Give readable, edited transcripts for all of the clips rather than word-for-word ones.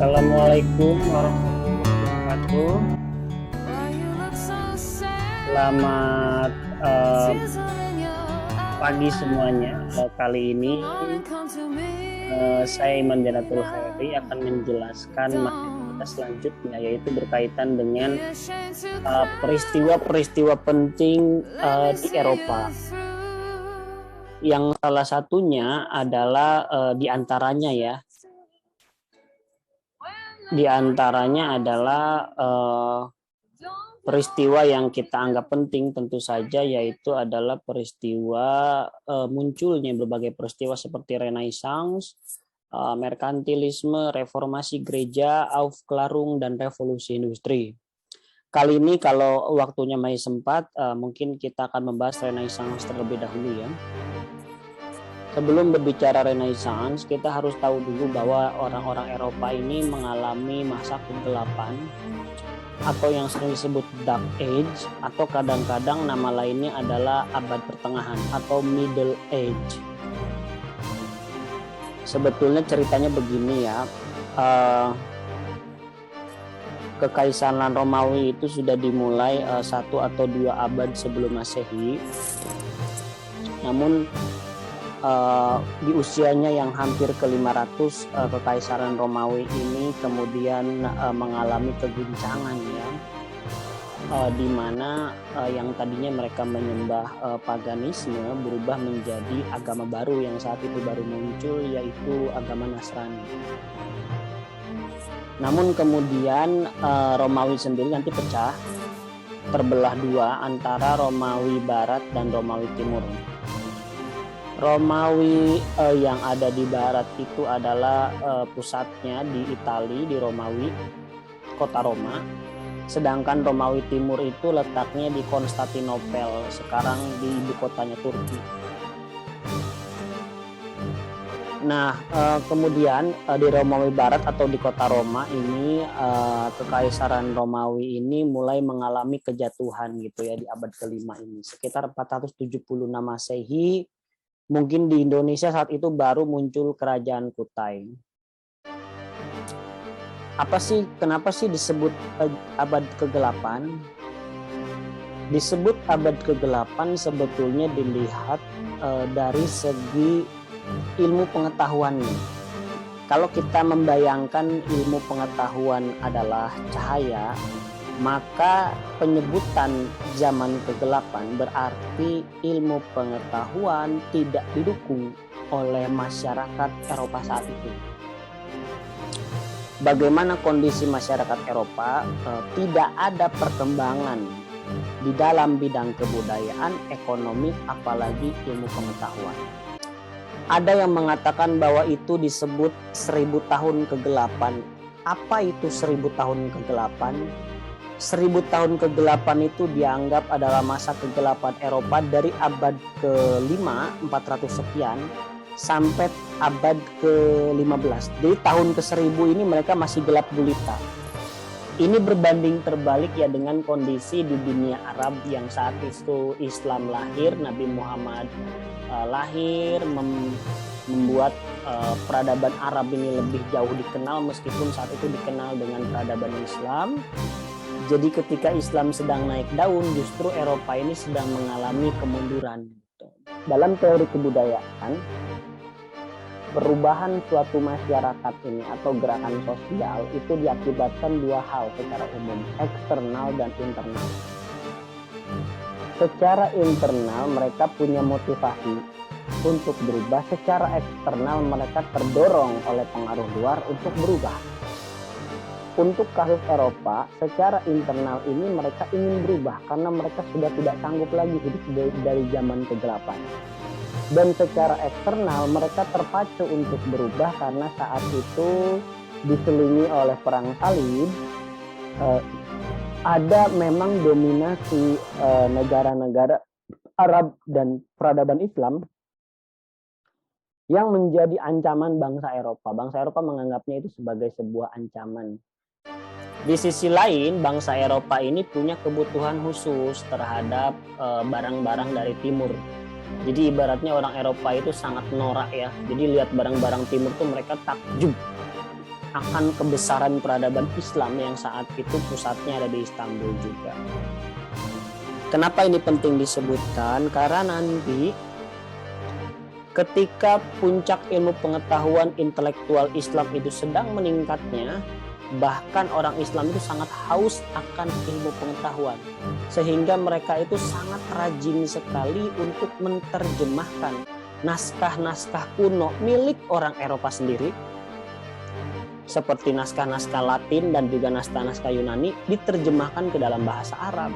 Assalamualaikum warahmatullahi wabarakatuh. Selamat pagi semuanya. Kali ini saya Iman Janatul Khairi akan menjelaskan materi kita selanjutnya, yaitu berkaitan dengan peristiwa-peristiwa penting di Eropa. Yang salah satunya adalah di antaranya adalah peristiwa yang kita anggap penting tentu saja, yaitu adalah peristiwa munculnya berbagai peristiwa seperti Renaissance, merkantilisme, reformasi gereja, Aufklärung, dan revolusi industri. Kali ini kalau waktunya masih sempat, mungkin kita akan membahas Renaissance terlebih dahulu ya. Sebelum berbicara Renaissance, kita harus tahu dulu bahwa orang-orang Eropa ini mengalami masa kegelapan atau yang sering disebut Dark Age, atau kadang-kadang nama lainnya adalah abad pertengahan atau Middle Age. Sebetulnya ceritanya begini ya, Kekaisaran Romawi itu sudah dimulai 1 atau 2 abad sebelum Masehi. Namun di usianya yang hampir ke 500, Kekaisaran Romawi ini kemudian mengalami keguncangan ya, di mana yang tadinya mereka menyembah paganisme berubah menjadi agama baru yang saat itu baru muncul, yaitu agama Nasrani. Namun kemudian Romawi sendiri nanti pecah, terbelah dua antara Romawi Barat dan Romawi Timur. Romawi yang ada di barat itu adalah pusatnya di Italia, di Romawi, kota Roma. Sedangkan Romawi Timur itu letaknya di Konstantinopel, sekarang di ibu kotanya Turki. Nah, kemudian di Romawi Barat atau di kota Roma ini, Kekaisaran Romawi ini mulai mengalami kejatuhan gitu ya di abad ke-5 ini. Sekitar 476 Masehi. Mungkin di Indonesia saat itu baru muncul Kerajaan Kutai. Kenapa sih disebut abad kegelapan? Disebut abad kegelapan sebetulnya dilihat dari segi ilmu pengetahuannya. Kalau kita membayangkan ilmu pengetahuan adalah cahaya, maka penyebutan zaman kegelapan berarti ilmu pengetahuan tidak didukung oleh masyarakat Eropa saat itu. Bagaimana kondisi masyarakat Eropa? Tidak ada perkembangan di dalam bidang kebudayaan, ekonomi, apalagi ilmu pengetahuan. Ada yang mengatakan bahwa itu disebut 1000 tahun kegelapan. Apa itu 1000 tahun kegelapan? 1000 tahun kegelapan itu dianggap adalah masa kegelapan Eropa dari abad ke-5, 400 sekian, sampai abad ke-15. Jadi tahun ke-1000 ini mereka masih gelap gulita. Ini berbanding terbalik ya dengan kondisi di dunia Arab yang saat itu Islam lahir, Nabi Muhammad lahir, membuat peradaban Arab ini lebih jauh dikenal, meskipun saat itu dikenal dengan peradaban Islam. Jadi ketika Islam sedang naik daun, justru Eropa ini sedang mengalami kemunduran. Dalam teori kebudayaan, perubahan suatu masyarakat ini atau gerakan sosial itu diakibatkan 2 hal secara umum, eksternal dan internal. Secara internal mereka punya motivasi untuk berubah, secara eksternal mereka terdorong oleh pengaruh luar untuk berubah. Untuk kasus Eropa, secara internal ini mereka ingin berubah karena mereka sudah tidak sanggup lagi hidup dari zaman kegelapan. Dan secara eksternal mereka terpacu untuk berubah karena saat itu diselingi oleh perang salib. Ada memang dominasi negara-negara Arab dan peradaban Islam yang menjadi ancaman bangsa Eropa. Bangsa Eropa menganggapnya itu sebagai sebuah ancaman. Di sisi lain, bangsa Eropa ini punya kebutuhan khusus terhadap barang-barang dari timur. Jadi ibaratnya orang Eropa itu sangat norak ya. Jadi lihat barang-barang timur tuh mereka takjub. akan kebesaran peradaban Islam yang saat itu pusatnya ada di Istanbul juga. Kenapa ini penting disebutkan? Karena nanti ketika puncak ilmu pengetahuan intelektual Islam itu sedang meningkatnya, bahkan orang Islam itu sangat haus akan ilmu pengetahuan, sehingga mereka itu sangat rajin sekali untuk menerjemahkan naskah-naskah kuno milik orang Eropa sendiri, seperti naskah-naskah Latin dan juga naskah-naskah Yunani, diterjemahkan ke dalam bahasa Arab.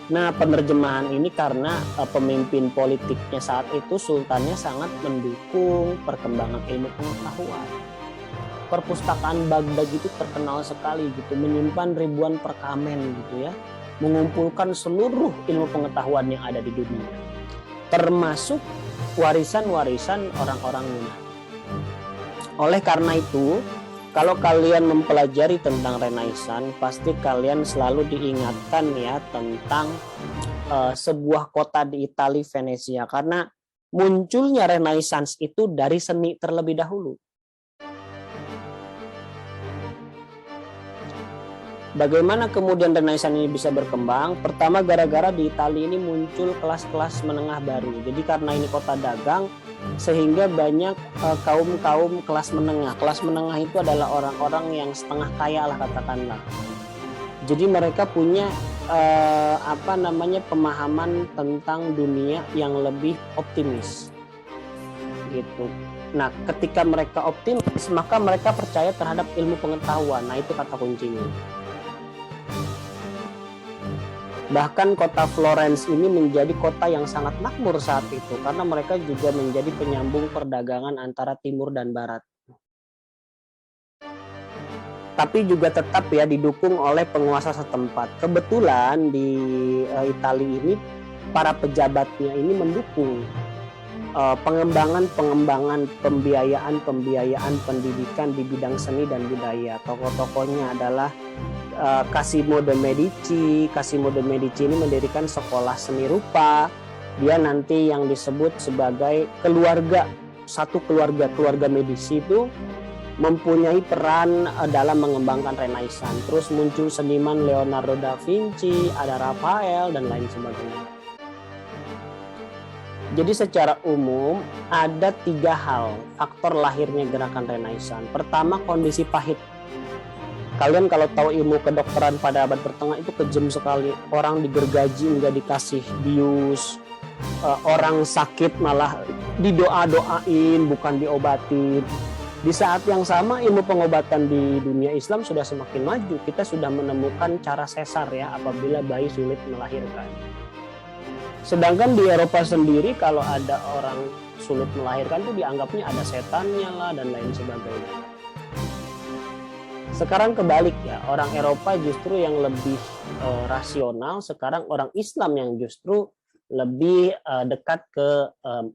Nah, penerjemahan ini karena pemimpin politiknya saat itu, sultannya, sangat mendukung perkembangan ilmu pengetahuan. Perpustakaan Baghdad itu terkenal sekali gitu, menyimpan ribuan perkamen gitu ya, mengumpulkan seluruh ilmu pengetahuan yang ada di dunia, termasuk warisan-warisan orang-orang Yunani. Oleh karena itu, kalau kalian mempelajari tentang Renaissance, pasti kalian selalu diingatkan ya tentang sebuah kota di Italia, Venesia, karena munculnya Renaissance itu dari seni terlebih dahulu. Bagaimana kemudian Renaissance ini bisa berkembang? Pertama, gara-gara di Italia ini muncul kelas-kelas menengah baru. Jadi karena ini kota dagang, sehingga banyak kaum-kaum kelas menengah. Kelas menengah itu adalah orang-orang yang setengah kaya lah katakanlah. Jadi mereka punya pemahaman tentang dunia yang lebih optimis. Gitu. Nah, ketika mereka optimis, maka mereka percaya terhadap ilmu pengetahuan. Nah, itu kata kuncinya. Bahkan kota Florence ini menjadi kota yang sangat makmur saat itu karena mereka juga menjadi penyambung perdagangan antara timur dan barat. Tapi juga tetap ya didukung oleh penguasa setempat. Kebetulan di Italia ini para pejabatnya ini mendukung pengembangan pembiayaan pendidikan di bidang seni dan budaya. Tokoh-tokohnya adalah Cosimo de Medici. Cosimo de Medici ini mendirikan sekolah seni rupa. Dia nanti yang disebut sebagai satu keluarga Medici itu mempunyai peran dalam mengembangkan Renaissance. Terus muncul seniman Leonardo da Vinci, ada Raphael dan lain sebagainya. Jadi secara umum ada 3 hal faktor lahirnya gerakan Renaissance. Pertama, kondisi pahit. Kalian kalau tahu ilmu kedokteran pada abad pertengahan itu kejam sekali. Orang digergaji nggak dikasih bius, orang sakit malah didoa-doain bukan diobatin. Di saat yang sama ilmu pengobatan di dunia Islam sudah semakin maju. Kita sudah menemukan cara sesar ya apabila bayi sulit melahirkan. Sedangkan di Eropa sendiri kalau ada orang sulit melahirkan itu dianggapnya ada setannya lah dan lain sebagainya. Sekarang kebalik ya, orang Eropa justru yang lebih rasional, sekarang orang Islam yang justru lebih dekat ke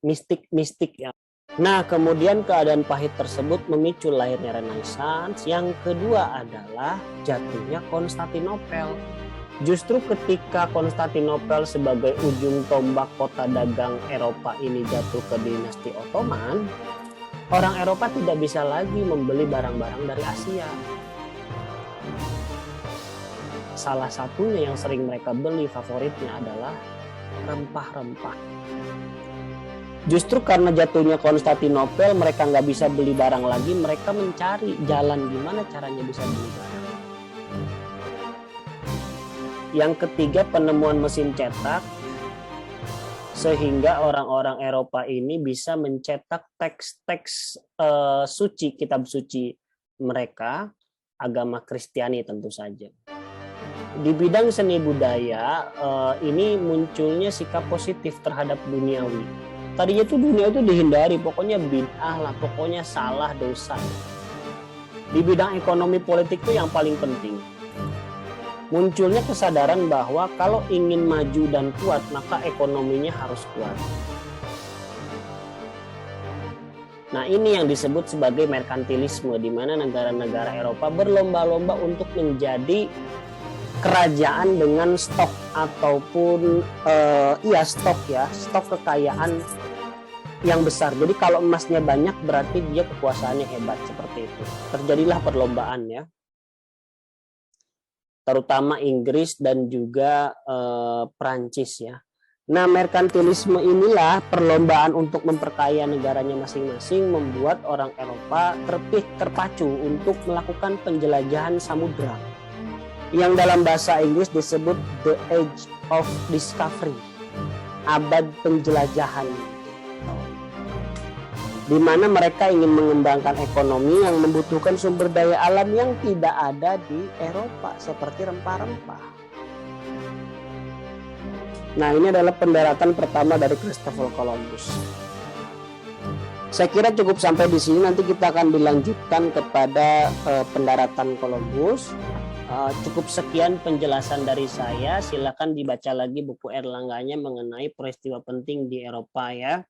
mistik-mistik ya. Nah, kemudian keadaan pahit tersebut memicu lahirnya Renaissance. Yang kedua adalah jatuhnya Konstantinopel. Justru ketika Konstantinopel sebagai ujung tombak kota dagang Eropa ini jatuh ke dinasti Ottoman, orang Eropa tidak bisa lagi membeli barang-barang dari Asia. Salah satunya yang sering mereka beli favoritnya adalah rempah-rempah. Justru karena jatuhnya Konstantinopel, mereka nggak bisa beli barang lagi, mereka mencari jalan gimana caranya bisa beli barang. Yang ketiga, penemuan mesin cetak, sehingga orang-orang Eropa ini bisa mencetak teks-teks suci, kitab suci mereka, agama Kristiani tentu saja. Di bidang seni budaya, ini munculnya sikap positif terhadap duniawi. Tadinya tuh dunia itu dihindari, pokoknya bid'ah lah, pokoknya salah, dosa. Di bidang ekonomi politik itu yang paling penting. Munculnya kesadaran bahwa kalau ingin maju dan kuat, maka ekonominya harus kuat. Nah, ini yang disebut sebagai merkantilisme, di mana negara-negara Eropa berlomba-lomba untuk menjadi kerajaan dengan stok ataupun stok kekayaan yang besar. Jadi kalau emasnya banyak berarti dia kekuasaannya hebat, seperti itu. Terjadilah perlombaan ya. Terutama Inggris dan juga Prancis ya. Nah, merkantilisme inilah, perlombaan untuk memperkaya negaranya masing-masing, membuat orang Eropa terpacu untuk melakukan penjelajahan samudra yang dalam bahasa Inggris disebut the age of discovery, abad penjelajahan, di mana mereka ingin mengembangkan ekonomi yang membutuhkan sumber daya alam yang tidak ada di Eropa seperti rempah-rempah. Nah, ini adalah pendaratan pertama dari Christopher Columbus. Saya kira cukup sampai di sini. Nanti kita akan dilanjutkan kepada pendaratan Columbus. Cukup sekian penjelasan dari saya. Silakan dibaca lagi buku Erlangganya mengenai peristiwa penting di Eropa ya.